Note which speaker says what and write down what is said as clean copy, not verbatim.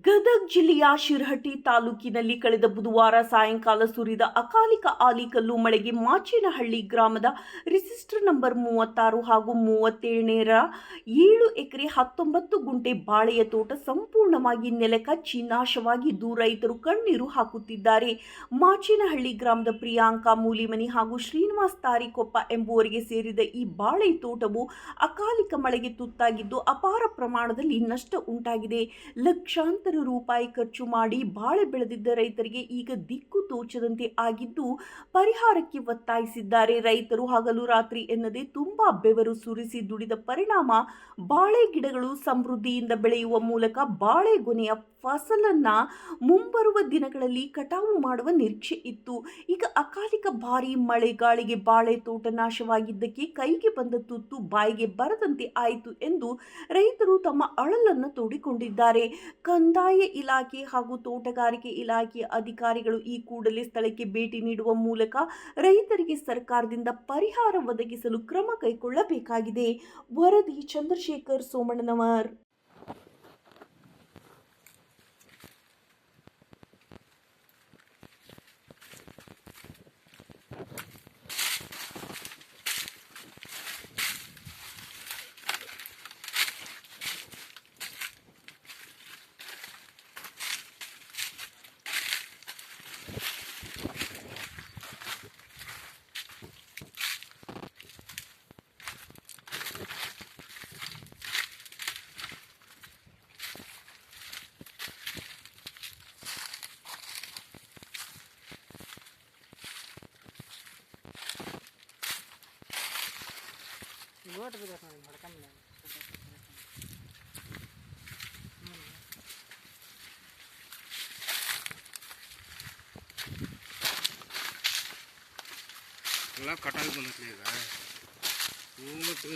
Speaker 1: ಗದಗ ಜಿಲ್ಲೆಯ ಶಿರಹಟ್ಟಿ ತಾಲೂಕಿನಲ್ಲಿ ಕಳೆದ ಬುಧವಾರ ಸಾಯಂಕಾಲ ಸುರಿದ ಅಕಾಲಿಕ ಆಲಿಕಲ್ಲು ಮಳೆಗೆ ಮಾಚೇನಹಳ್ಳಿ ಗ್ರಾಮದ ರಿಜಿಸ್ಟರ್ ನಂಬರ್ 36 ಹಾಗೂ 37ರ 7 ಎಕರೆ 19 ಗುಂಟೆ ಬಾಳೆಯ ತೋಟ ಸಂಪೂರ್ಣವಾಗಿ ನೆಲಕಚ್ಚಿ ನಾಶವಾಗಿದ್ದು ರೈತರು ಕಣ್ಣೀರು ಹಾಕುತ್ತಿದ್ದಾರೆ. ಮಾಚೇನಹಳ್ಳಿ ಗ್ರಾಮದ ಪ್ರಿಯಾಂಕಾ ಮೂಲಿಮನಿ ಹಾಗೂ ಶ್ರೀನಿವಾಸ್ ತಾರಿಕೊಪ್ಪ ಎಂಬುವರಿಗೆ ಸೇರಿದ ಈ ಬಾಳೆ ತೋಟವು ಅಕಾಲಿಕ ಮಳೆಗೆ ತುತ್ತಾಗಿದ್ದು ಅಪಾರ ಪ್ರಮಾಣದಲ್ಲಿ ನಷ್ಟ ಉಂಟಾಗಿದೆ. ಲಕ್ಷಾಂತರ ರೂಪಾಯಿ ಖರ್ಚು ಮಾಡಿ ಬಾಳೆ ಬೆಳೆದಿದ್ದ ರೈತರಿಗೆ ಈಗ ದಿಕ್ಕು ತೋಚದಂತೆ ಆಗಿದ್ದು ಪರಿಹಾರಕ್ಕೆ ಒತ್ತಾಯಿಸಿದ್ದಾರೆ. ರೈತರು ಹಗಲು ರಾತ್ರಿ ಎನ್ನದೆ ತುಂಬಾ ಬೆವರು ಸುರಿಸಿ ದುಡಿದ ಪರಿಣಾಮ ಬಾಳೆ ಗಿಡಗಳು ಸಮೃದ್ಧಿಯಿಂದ ಬೆಳೆಯುವ ಮೂಲಕ ಬಾಳೆಗೊನೆಯ ಫಸಲನ್ನ ಮುಂಬರುವ ದಿನಗಳಲ್ಲಿ ಕಟಾವು ಮಾಡುವ ನಿರೀಕ್ಷೆ ಇತ್ತು. ಈಗ ಅಕಾಲಿಕ ಭಾರೀ ಮಳೆಗಾಳಿಗೆ ಬಾಳೆ ತೋಟ ನಾಶವಾಗಿದ್ದಕ್ಕೆ ಕೈಗೆ ಬಂದ ತುತ್ತು ಬಾಯಿಗೆ ಬರದಂತೆ ಆಯಿತು ಎಂದು ರೈತರು ತಮ್ಮ ಅಳಲನ್ನು ತೋಡಿಕೊಂಡಿದ್ದಾರೆ. ಕಂದಾಯ ಇಲಾಖೆ ಹಾಗೂ ತೋಟಗಾರಿಕೆ ಇಲಾಖೆಯ ಅಧಿಕಾರಿಗಳು ಈ ಕೂಡಲೇ ಸ್ಥಳಕ್ಕೆ ಭೇಟಿ ನೀಡುವ ಮೂಲಕ ರೈತರಿಗೆ ಸರ್ಕಾರದಿಂದ ಪರಿಹಾರ ಒದಗಿಸಲು ಕ್ರಮ ಕೈಗೊಳ್ಳಬೇಕಾಗಿದೆ. ವರದಿ ಚಂದ್ರಶೇಖರ್ ಸೋಮಣ್ಣನವರ್.
Speaker 2: ಎಲ್ಲ ಕಟಾಗಿ ಬಂದೈತಿ ಈಗ ಹೂ ಮತ್ತು